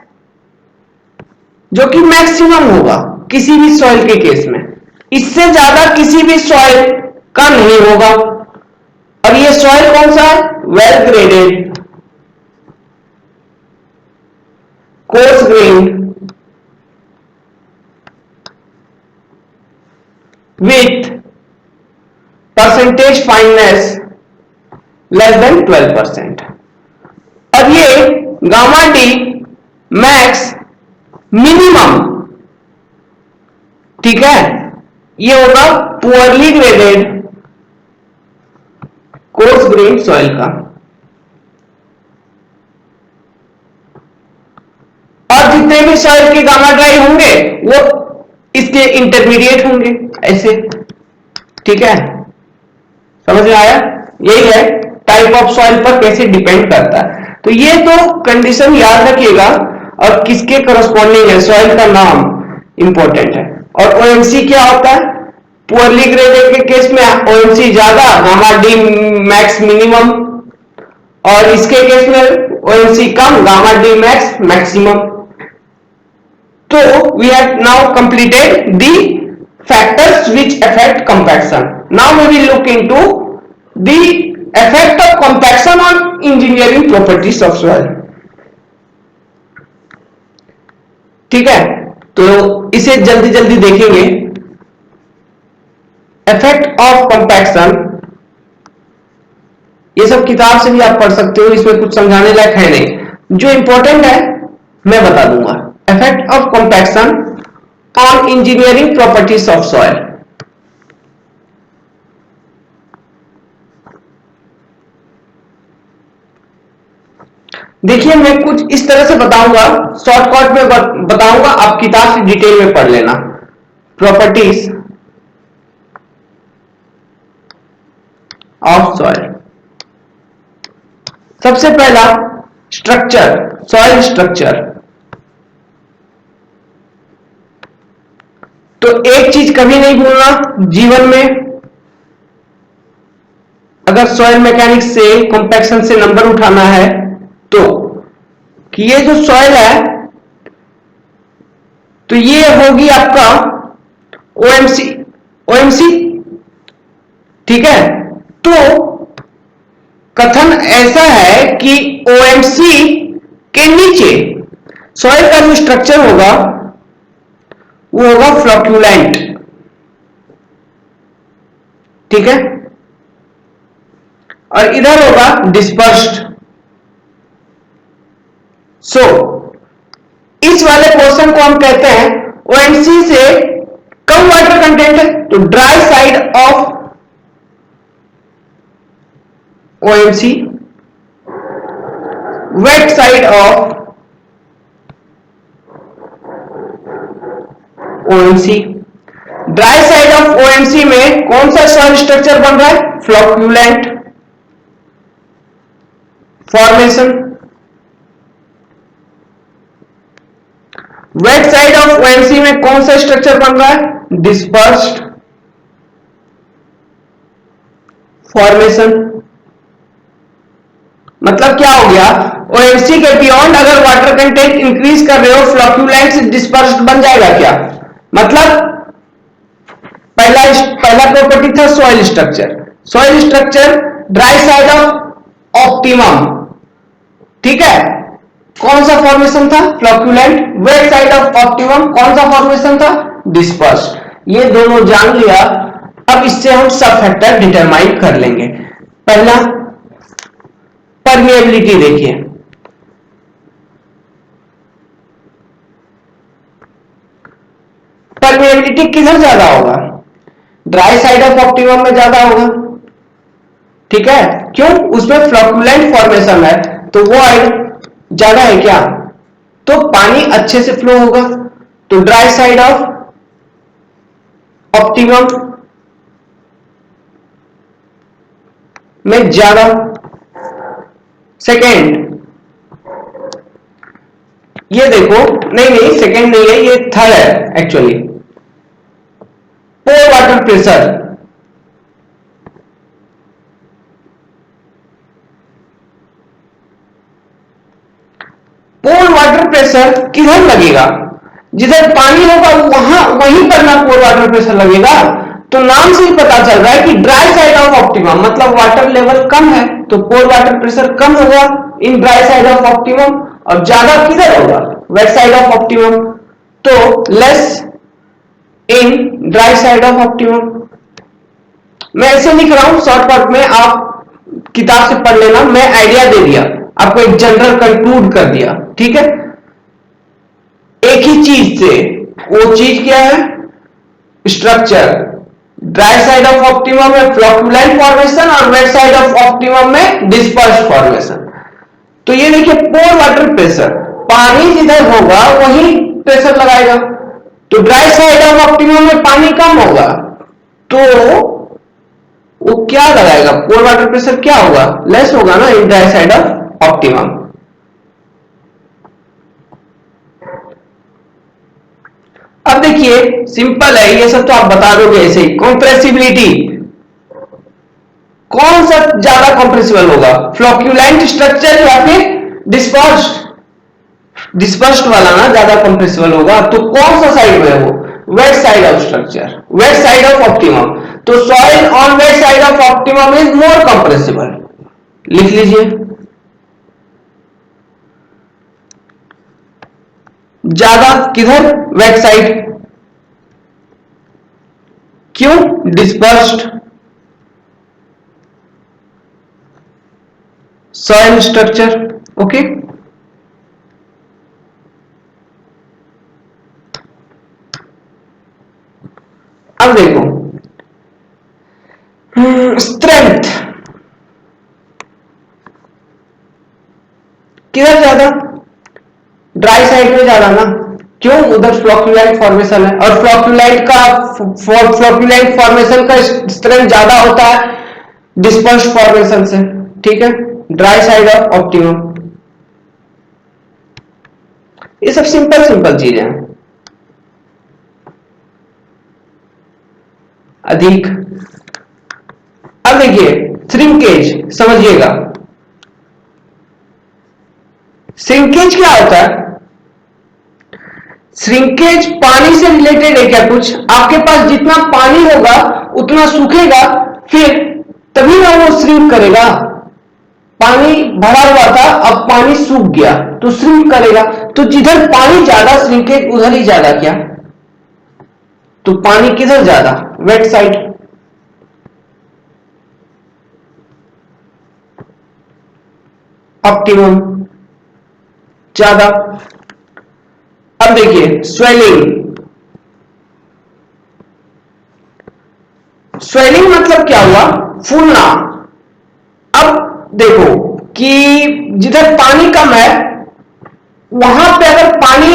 जो कि मैक्सिमम होगा किसी भी सॉइल के केस में, इससे ज्यादा किसी भी सॉइल का नहीं होगा। और ये सॉइल कौन सा है, well graded course grand with percentage fineness less than 12%। और ये गामा डी मैक्स मिनिमम, ठीक है, ये होगा poorly graded coarse grain soil का। और जितने भी सॉइल के गामा ड्राई होंगे वो इसके इंटरमीडिएट होंगे ऐसे। ठीक है, समझ में आया, यही है टाइप ऑफ सॉइल पर कैसे डिपेंड करता है। तो ये तो कंडीशन याद रखिएगा, और किसके करस्पॉन्डिंग है, सॉइल का नाम इंपॉर्टेंट है। और ओएमसी क्या होता है, पुअरली ग्रेडेड के केस में ओएमसी ज्यादा, गामा डी मैक्स मिनिमम, और इसके केस में ओएमसी कम, गामा डी मैक्स मैक्सिमम। तो we have now completed the factors which affect compaction. Now we will look into the effect of compaction on engineering properties of soil। ठीक है, तो इसे जल्दी जल्दी देखेंगे। इफेक्ट ऑफ कंपैक्शन, ये सब किताब से भी आप पढ़ सकते हो, इसमें कुछ समझाने लायक है नहीं, जो इंपॉर्टेंट है मैं बता दूंगा। Effect of compaction on engineering properties of soil. देखिए मैं कुछ इस तरह से बताऊंगा, शॉर्टकट में बताऊंगा, आप किताब से डिटेल में पढ़ लेना। प्रॉपर्टीज ऑफ सॉइल, सबसे पहला स्ट्रक्चर, सॉइल स्ट्रक्चर। तो एक चीज कभी नहीं भूलना जीवन में, अगर सॉइल मैकेनिक्स से कंपैक्शन से नंबर उठाना है तो, कि ये जो सॉइल है तो ये होगी आपका ओएमसी, ठीक है। तो कथन ऐसा है कि ओएमसी के नीचे सॉइल का जो स्ट्रक्चर होगा वो होगा फ्लोक्यूलेंट, ठीक है, और इधर होगा डिस्पर्स्ड। सो इस वाले पोर्शन को हम कहते हैं ओएमसी से कम वाटर कंटेंट है, तो dry side of OMC, wet side of OMC. Dry side of OMC में कौन सा सॉइल स्ट्रक्चर बन रहा है? Flocculent formation. Wet side of OMC में कौन सा स्ट्रक्चर बन रहा है? Dispersed formation. मतलब क्या हो गया? ओएमसी के बियॉन्ड अगर वाटर कंटेंट इंक्रीज कर रहे हो, फ्लोक्यूलेंट डिस्पर्स्ड बन जाएगा क्या? मतलब पहला प्रॉपर्टी था soil structure. Soil structure dry side of optimum, ठीक है, कौन सा फॉर्मेशन था? Flocculent. Wet side of optimum कौन सा फॉर्मेशन था? डिस्पर्स्ड। ये दोनों जान लिया। अब इससे हम सब फैक्टर डिटरमाइन कर लेंगे। पहला परमिएबिलिटी देखिए, परमिएबिलिटी किधर ज्यादा होगा? ड्राई साइड ऑफ ऑप्टिमम में ज्यादा होगा, ठीक है। क्यों? उसमें फ्लोक्यूलेंट फॉर्मेशन है, तो वॉइड ज्यादा है क्या, तो पानी अच्छे से फ्लो होगा। तो ड्राई साइड ऑफ ऑप्टिमम में ज्यादा। सेकेंड, ये देखो, नहीं सेकेंड नहीं है, ये थर्ड है एक्चुअली। पोर वाटर प्रेशर, पोर वाटर प्रेशर किधर लगेगा? जिधर पानी होगा वहीं पर ना पोर वाटर प्रेशर लगेगा। तो नाम से ही पता चल रहा है कि ड्राई साइड ऑफ ऑप्टिमम मतलब वाटर लेवल कम है, तो पोर वाटर प्रेशर कम होगा in dry side of optimum, और ज्यादा किधर होगा? Wet side of optimum. तो less in dry side of optimum. मैं ऐसे लिख रहा हूं शॉर्टकट में, आप किताब से पढ़ लेना, मैं आइडिया दे दिया आपको, एक जनरल कंक्लूड कर दिया, ठीक है। एक ही चीज से, वो चीज क्या है? Structure. Dry side of optimum में फ्लोक्यूलेंट फॉर्मेशन और वेट साइड ऑफ ऑप्टिमम में डिस्पर्स्ड फॉर्मेशन। तो ये देखिए, पोर वाटर प्रेशर, पानी जिधर होगा वहीं प्रेशर लगाएगा। तो ड्राई साइड ऑफ ऑप्टिमम में पानी कम होगा, तो वो क्या लगाएगा? पोर वाटर प्रेशर क्या होगा? लेस होगा ना इन ड्राई साइड ऑफ ऑप्टिमम। अब देखिए, सिंपल है ये सब, तो आप बता दोगे ऐसे ही। कंप्रेसिबिलिटी, कौन सा ज्यादा कंप्रेसिबल होगा? फ्लोक्यूलेंट स्ट्रक्चर या फिर डिस्पर्स्ड? डिस्पर्स्ड वाला ना ज्यादा कंप्रेसिबल होगा। तो कौन सा साइड में है वो? Wet side of structure, wet side of optimum. तो soil on wet side of optimum is more compressible, लिख लीजिए। ज्यादा किधर? Wet side. क्यों? Dispersed soil structure, okay. अब देखो, स्ट्रेंथ किधर ज्यादा? ड्राई साइड में ज्यादा ना। क्यों? उधर फ्लोक्यूलेंट फॉर्मेशन है, और फ्लोक्यूलेंट फॉर्मेशन का स्ट्रेंथ ज्यादा होता है डिस्पर्स्ड फॉर्मेशन से, ठीक है। Dry side of optimum. ये सब सिंपल सिंपल चीजें हैं। अधिक। अब देखिए, श्रिंकेज समझिएगा। श्रिंकेज क्या होता है? श्रिंकेज पानी से रिलेटेड है क्या? कुछ आपके पास जितना पानी होगा उतना सूखेगा, फिर तभी ना वो श्रिंक करेगा। पानी भरा हुआ था, अब पानी सूख गया तो श्रिंक करेगा। तो जिधर पानी ज्यादा, श्रिंकेज उधर ही ज्यादा। क्या? तो पानी किधर ज्यादा? Wait side. ऑप्टिमम ज्यादा। अब देखिए, स्वेलिंग, स्वेलिंग मतलब क्या हुआ? फूलना। अब देखो कि जिधर पानी कम है वहां पे अगर पानी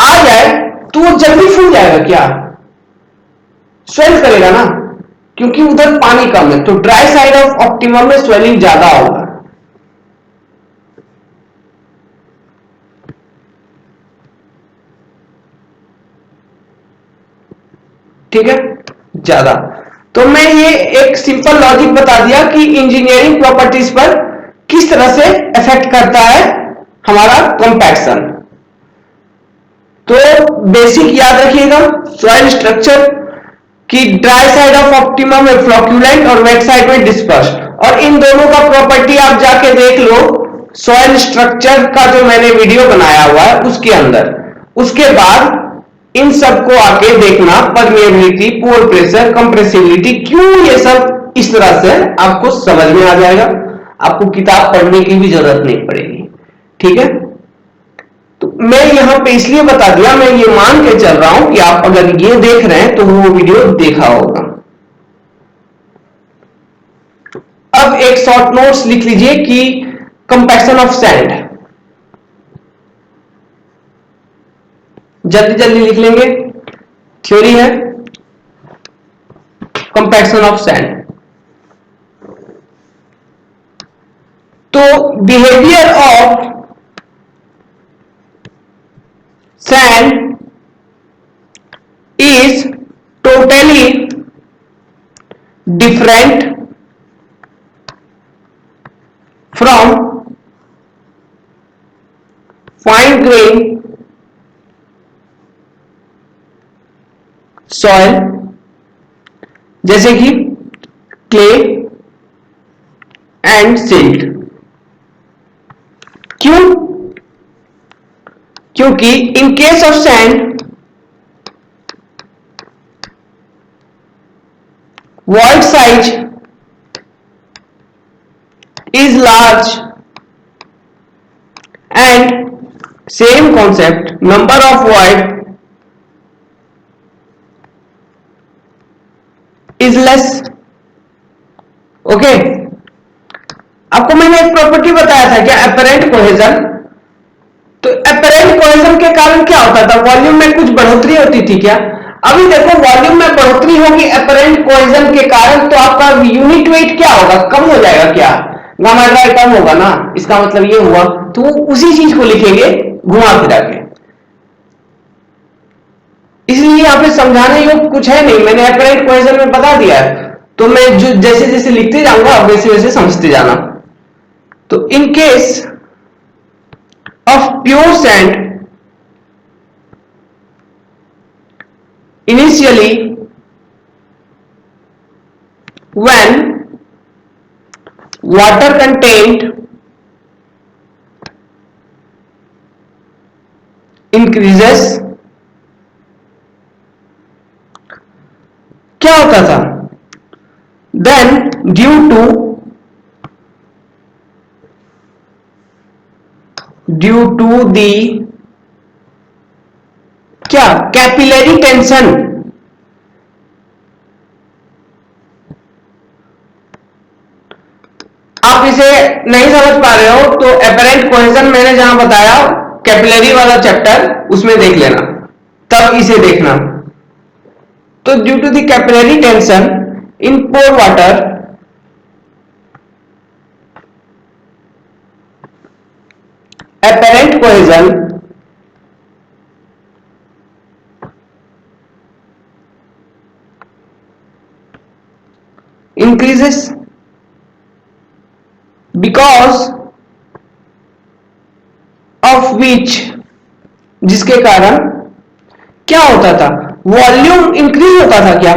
आ जाए तो वो जल्दी फूल जाएगा क्या? स्वेल करेगा ना, क्योंकि उधर पानी कम है। तो ड्राई साइड ऑफ ऑप्टिमम में स्वेलिंग ज्यादा होगा। ठीक है, ज्यादा। तो मैं ये एक सिंपल लॉजिक बता दिया कि इंजीनियरिंग प्रॉपर्टीज पर किस तरह से इफेक्ट करता है हमारा कंपैक्शन। तो बेसिक याद रखिएगा, सॉइल स्ट्रक्चर कि ड्राई साइड ऑफ ऑप्टिमम में फ्लोक्यूलेंट और वेट साइड में डिस्पर्स, और इन दोनों का प्रॉपर्टी आप जाके देख लो सॉइल स्ट्रक्चर का जो मैंने वीडियो बनाया हुआ है उसके अंदर। उसके बाद इन सबको आके देखना, परमेबिलिटी, पोर प्रेशर, कंप्रेसिबिलिटी, क्यों ये सब इस तरह से आपको समझ में आ जाएगा। आपको किताब पढ़ने की भी जरूरत नहीं पड़ेगी। ठीक है, तो मैं यहां पे इसलिए बता दिया, मैं ये मान के चल रहा हूं कि आप अगर ये देख रहे हैं तो वो वीडियो देखा होगा। अब एक शॉर्ट नोट्स लिख लीजिए कि कंपैक्शन ऑफ सैंड, जल्दी जल्दी लिख लेंगे। थ्योरी है कंपैक्शन ऑफ सैंड। तो behaviour of sand is totally different from fine grain soil जैसे कि क्ले एंड सिल्ट। क्यों? क्योंकि in case of sand void size is large and same concept, number of void is less. Okay, आपको मैंने एक property बताया था क्या, अपरेंट कोहेजन। तो अपरेंट कोहेजन के कारण क्या होता था, वॉल्यूम में कुछ बढ़ोतरी होती थी क्या? अभी देखो वॉल्यूम में बढ़ोतरी होगी अपरेंट कोहेजन के कारण, तो आपका यूनिट वेट क्या होगा, कम हो जाएगा क्या? गामा ड्राई कम होगा ना, इसका मतलब ये हुआ। तो उसी चीज को लिखेंगे घुमा फिरा के, इसलिए यहां पे समझाने योग कुछ है नहीं, मैंने अपरेंट कोहेजन में बता दिया है। तो मैं जो जैसे जैसे लिखते जाऊंगा आप वैसे वैसे समझते जाना। तो in case of pure sand, initially when water content increases, क्या होता था, then due to the क्या कैपिलरी टेंशन, आप इसे नहीं समझ पा रहे हो तो अपरेंट कोहेजन मैंने जहां बताया कैपिलरी वाला चैप्टर उसमें देख लेना, तब इसे देखना। तो due to the capillary tension in pore water apparent cohesion increases because of which, जिसके कारण क्या होता था, वॉल्यूम इंक्रीज होता था क्या,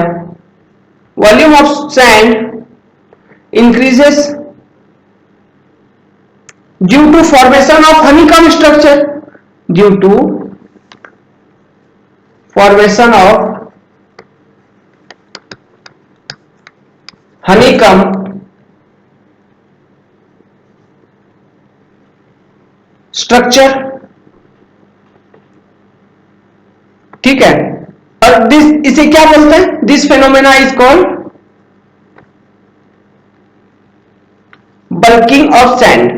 volume of sand increases due to formation of honeycomb structure, due to formation of honeycomb structure. ठीक है, और दिस इसे क्या बोलते हैं, this phenomena is called bulking of sand.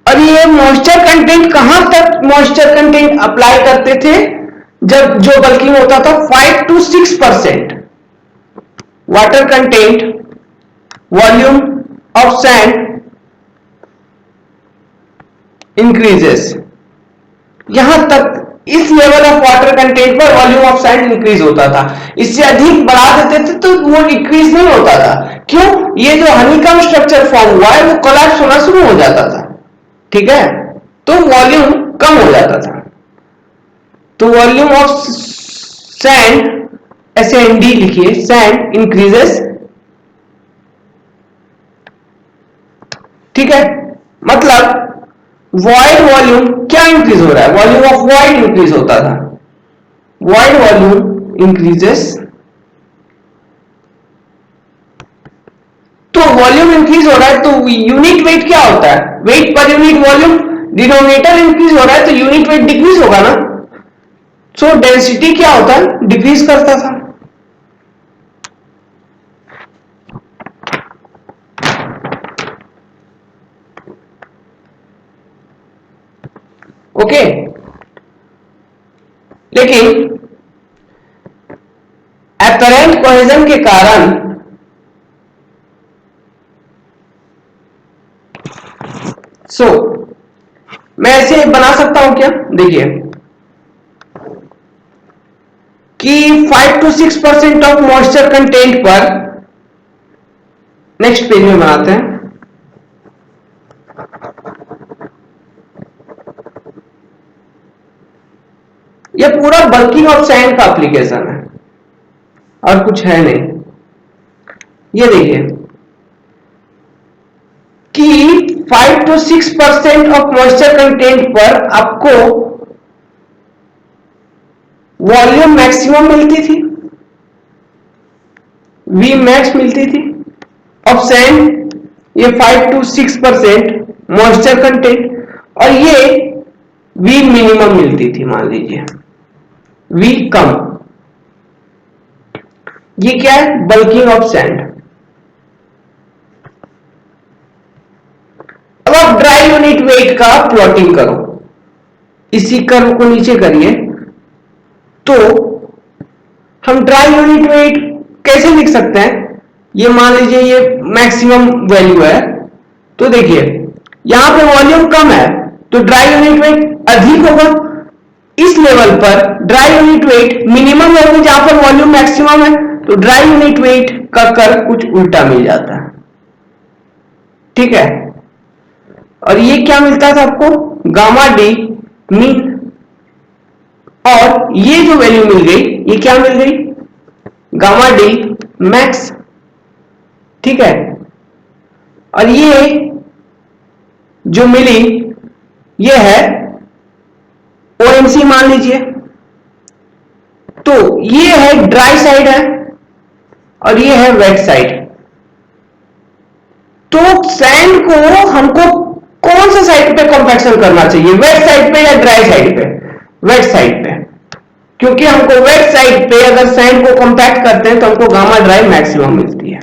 और ये मॉइस्चर कंटेंट कहां तक मॉइस्चर कंटेंट अप्लाई करते थे? जब जो बल्किंग होता था 5 to 6% water content volume of sand increases. यहां तक इस लेवल ऑफ वाटर कंटेंट पर वॉल्यूम ऑफ सैंड इंक्रीज होता था। इससे अधिक बढ़ा देते थे तो वो इंक्रीज नहीं होता था। क्यों? ये जो हनीकॉम स्ट्रक्चर फॉर्म हुआ है वो कोलैप्स होना शुरू हो जाता था। ठीक है, तो वॉल्यूम कम हो जाता था। तो वॉल्यूम ऑफ सैंड SAND लिखिए, सैंड इंक्रीजेस। ठीक है, मतलब वॉइड वॉल्यूम क्या इंक्रीज हो रहा है? वॉल्यूम ऑफ वॉइड इंक्रीज होता था। Void volume increases. तो वॉल्यूम इंक्रीज हो रहा है तो यूनिट वेट क्या होता है? Wait per unit volume. Denominator increase हो रहा है तो यूनिट वेट डिक्रीज होगा ना। सो डेंसिटी क्या होता है? डिक्रीज करता था। ओके, लेकिन अपरेंट कोहेजन के कारण मैं ऐसे बना सकता हूं क्या? देखिए कि 5 to 6% ऑफ मॉइस्चर कंटेंट पर, नेक्स्ट पेज में बनाते हैं। यह पूरा बल्किंग ऑफ सैंड का एप्लीकेशन है और कुछ है नहीं। ये देखिए कि 5 to 6% ऑफ मॉइस्चर कंटेंट पर आपको वॉल्यूम मैक्सिमम मिलती थी, वी मैक्स मिलती थी ऑफ सैंड, ये 5 to 6% मॉइस्चर कंटेंट, और ये वी मिनिमम मिलती थी। मान लीजिए वी कम। ये क्या है? Bulking of sand. अब आप ड्राई यूनिट वेट का प्लॉटिंग करो, इसी कर्व को नीचे करिए। तो हम ड्राई यूनिट वेट कैसे लिख सकते हैं? ये मान लीजिए ये मैक्सिमम वैल्यू है, तो देखिए यहां पे वॉल्यूम कम है तो ड्राई यूनिट वेट अधिक होगा। इस लेवल पर ड्राई यूनिट वेट मिनिमम होगी जहां पर वॉल्यूम मैक्सिमम है, तो ड्राई यूनिट वेट का कर्व कुछ उल्टा मिल जाता है। ठीक है, और ये क्या मिलता था आपको? Gamma D mean. और ये जो वैल्यू मिल गई ये क्या मिल गई? Gamma d max. ठीक है, और ये जो मिली ये है OMC मान लीजिए। तो ये है ड्राई साइड है और ये है वेट साइड। तो सैंड को हमको कौन सा साइड पे कॉम्पैक्शन करना चाहिए? वेट साइड पे या ड्राई साइड पे? वेट साइड पे, क्योंकि हमको वेट साइड पे अगर सैंड को कॉम्पैक्ट करते हैं तो हमको गामा ड्राई मैक्सिमम मिलती है।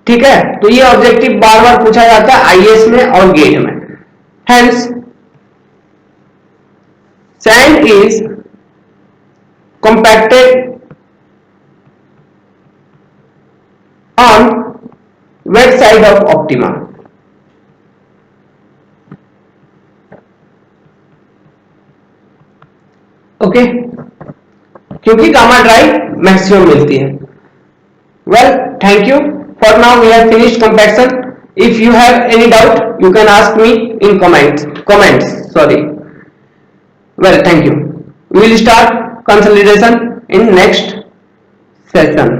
ठीक है, तो ये ऑब्जेक्टिव बार बार पूछा जाता है IAS में और गेट में। Hence sand is compacted on wet side of optima. Okay, क्योंकि गामा ड्राई मैक्सिमम मिलती है। Well, thank you for now, we have finished compaction. If you have any doubt you can ask me in comments sorry. Well, thank you. We will start consolidation in next session.